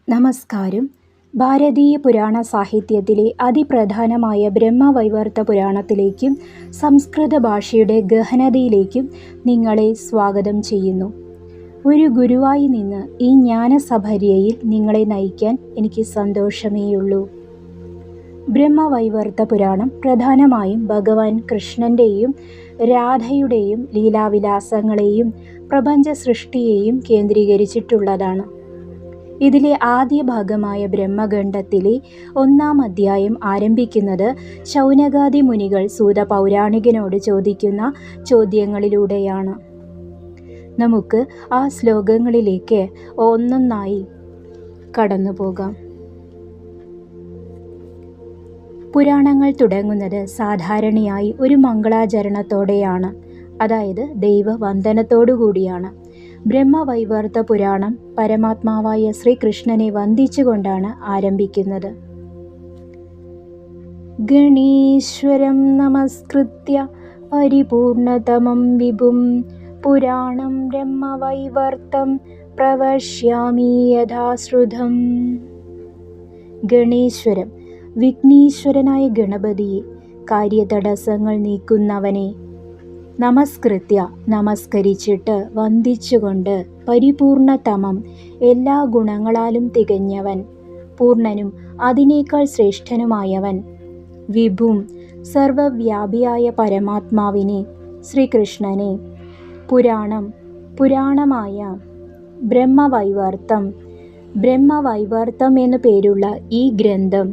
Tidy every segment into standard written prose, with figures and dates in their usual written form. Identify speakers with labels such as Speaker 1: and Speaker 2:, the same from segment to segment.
Speaker 1: നമസ്കാരം. ഭാരതീയ പുരാണ സാഹിത്യത്തിലെ അതിപ്രധാനമായ ബ്രഹ്മവൈവർത്ത പുരാണത്തിലേക്കും സംസ്കൃത ഭാഷയുടെ ഗഹനതയിലേക്കും നിങ്ങളെ സ്വാഗതം ചെയ്യുന്നു. ഒരു ഗുരുവായി നിന്ന് ഈ ജ്ഞാനസഭര്യയിൽ നിങ്ങളെ നയിക്കാൻ എനിക്ക് സന്തോഷമേയുള്ളൂ. ബ്രഹ്മവൈവർത്ത പുരാണം പ്രധാനമായും ഭഗവാൻ കൃഷ്ണൻ്റെയും രാധയുടെയും ലീലാവിലാസങ്ങളെയും പ്രപഞ്ച സൃഷ്ടിയെയും കേന്ദ്രീകരിച്ചിട്ടുള്ളതാണ്. ഇതിലെ ആദ്യ ഭാഗമായ ബ്രഹ്മഖണ്ഡത്തിലെ 1-ാം അധ്യായം ആരംഭിക്കുന്നത് ശൗനകാദി മുനികൾ സൂത പൗരാണികനോട് ചോദിക്കുന്ന ചോദ്യങ്ങളിലൂടെയാണ്. നമുക്ക് ആ ശ്ലോകങ്ങളിലേക്ക് ഒന്നൊന്നായി കടന്നു പോകാം. പുരാണങ്ങൾ തുടങ്ങുന്നത് സാധാരണയായി ഒരു മംഗളാചരണത്തോടെയാണ്, അതായത് ദൈവവന്ദനത്തോടുകൂടിയാണ്. ബ്രഹ്മവൈവർത്ത പുരാണം പരമാത്മാവായ ശ്രീകൃഷ്ണനെ വന്ദിച്ചുകൊണ്ടാണ് ആരംഭിക്കുന്നത്. ഗണേശ്വരം നമസ്കൃത്യ പരിപൂർണതമം വിഭും പുരാണം ബ്രഹ്മവൈവർത്തം പ്രവശ്യാമി യഥാശ്രുതം. ഗണേശ്വരം, വിഘ്നേശ്വരനായ ഗണപതിയെ, കാര്യതടസ്സങ്ങൾ നീക്കുന്നവനെ, നമസ്കൃത്യ, നമസ്കരിച്ചിട്ട്, വന്ദിച്ചുകൊണ്ട്, പരിപൂർണതമം, എല്ലാ ഗുണങ്ങളാലും തികഞ്ഞവൻ, പൂർണ്ണനും അതിനേക്കാൾ ശ്രേഷ്ഠനുമായവൻ, വിഭും, സർവവ്യാപിയായ പരമാത്മാവിനെ, ശ്രീകൃഷ്ണനെ, പുരാണം, പുരാണമായ, ബ്രഹ്മവൈവർത്തം, ബ്രഹ്മവൈവർത്തം എന്നു പേരുള്ള ഈ ഗ്രന്ഥം,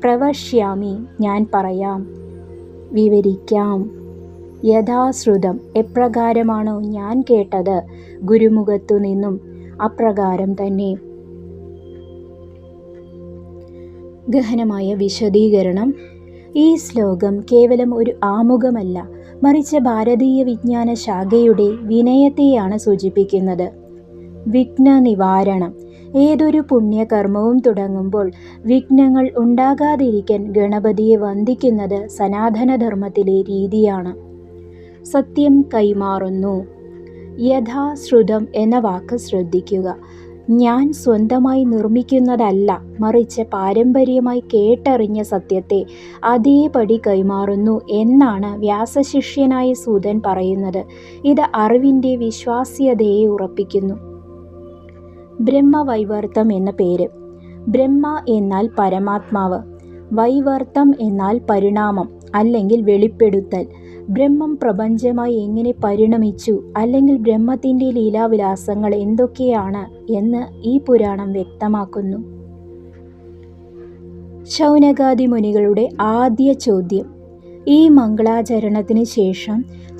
Speaker 1: പ്രവശ്യാമി, ഞാൻ പറയാം, വിവരിക്കാം, യഥാശ്രുതം, എപ്രകാരമാണോ ഞാൻ കേട്ടത് ഗുരുമുഖത്തു നിന്നും അപ്രകാരം തന്നെ. ഗഹനമായ വിശദീകരണം. ഈ ശ്ലോകം കേവലം ഒരു ആമുഖമല്ല, മറിച്ച് ഭാരതീയ വിജ്ഞാന ശാഖയുടെ വിനയത്തെയാണ് സൂചിപ്പിക്കുന്നത്. വിഘ്ന നിവാരണം. ഏതൊരു പുണ്യകർമ്മവും തുടങ്ങുമ്പോൾ വിഘ്നങ്ങൾ ഉണ്ടാകാതിരിക്കാൻ ഗണപതിയെ വന്ദിക്കുന്നത് സനാതനധർമ്മത്തിലെ രീതിയാണ്. സത്യം കൈമാറുന്നു. യഥാശ്രുതം എന്ന വാക്ക് ശ്രദ്ധിക്കുക. ഞാൻ സ്വന്തമായി നിർമ്മിക്കുന്നതല്ല, മറിച്ച് പാരമ്പര്യമായി കേട്ടറിഞ്ഞ സത്യത്തെ അതേപടി കൈമാറുന്നു എന്നാണ് വ്യാസശിഷ്യനായ സൂതൻ പറയുന്നത്. ഇത് അറിവിൻ്റെ വിശ്വാസ്യതയെ ഉറപ്പിക്കുന്നു. ബ്രഹ്മവൈവർത്തം എന്ന പേര്. ബ്രഹ്മ എന്നാൽ പരമാത്മാവ്, വൈവർത്തം എന്നാൽ പരിണാമം അല്ലെങ്കിൽ വെളിപ്പെടുത്തൽ. ബ്രഹ്മം പ്രപഞ്ചമായി എങ്ങനെ പരിണമിച്ചു, അല്ലെങ്കിൽ ബ്രഹ്മത്തിൻ്റെ ലീലാവിലാസങ്ങൾ എന്തൊക്കെയാണ് എന്ന് ഈ പുരാണം വ്യക്തമാക്കുന്നു. ശൗനകാദി മുനികളുടെ ആദ്യ ചോദ്യം. ഈ മംഗളാചരണത്തിന് ശേഷം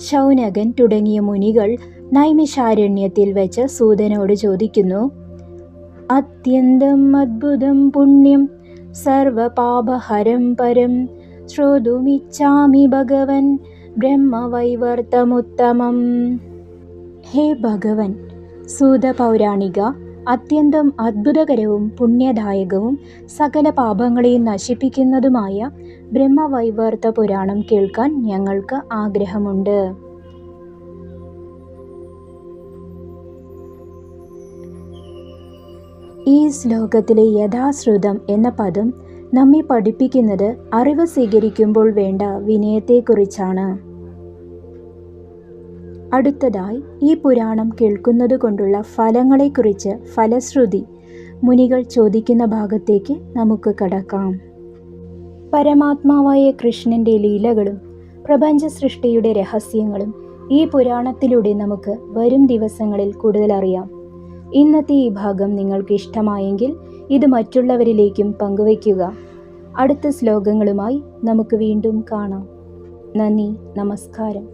Speaker 1: ശൗനകൻ തുടങ്ങിയ മുനികൾ നൈമിഷാരണ്യത്തിൽ വെച്ച് സൂതനോട് ചോദിക്കുന്നു: അത്യന്തം അദ്ഭുതം പുണ്യം സർവപാപഹരം പരം ശ്രോതുമിച്ഛാമി ഭഗവൻ ബ്രഹ്മവൈവർത്തമുത്തമം. ഹേ ഭഗവൻ, സൂത പൗരാണിക, അത്യന്തം അദ്ഭുതകരവും പുണ്യദായകവും സകല പാപങ്ങളെയും നശിപ്പിക്കുന്നതുമായ ബ്രഹ്മവൈവർത്ത പുരാണം കേൾക്കാൻ ഞങ്ങൾക്ക് ആഗ്രഹമുണ്ട്. ഈ ശ്ലോകത്തിലെ യഥാശ്രുതം എന്ന പദം നമ്മെ പഠിപ്പിക്കുന്നത് അറിവ് സ്വീകരിക്കുമ്പോൾ വേണ്ട വിനയത്തെക്കുറിച്ചാണ്. അടുത്തതായി ഈ പുരാണം കേൾക്കുന്നത് കൊണ്ടുള്ള ഫലങ്ങളെക്കുറിച്ച് ഫലശ്രുതി മുനികൾ ചോദിക്കുന്ന ഭാഗത്തേക്ക് നമുക്ക് കടക്കാം. പരമാത്മാവായ കൃഷ്ണൻ്റെ ലീലകളും പ്രപഞ്ച സൃഷ്ടിയുടെ രഹസ്യങ്ങളും ഈ പുരാണത്തിലൂടെ നമുക്ക് വരും ദിവസങ്ങളിൽ കൂടുതൽ അറിയാം. ഇന്നത്തെ ഈ ഭാഗം നിങ്ങൾക്ക് ഇഷ്ടമായെങ്കിൽ ഇത് മറ്റുള്ളവരിലേക്കും പങ്കുവയ്ക്കുക. അടുത്ത ശ്ലോകങ്ങളുമായി നമുക്ക് വീണ്ടും കാണാം. നന്ദി, നമസ്കാരം.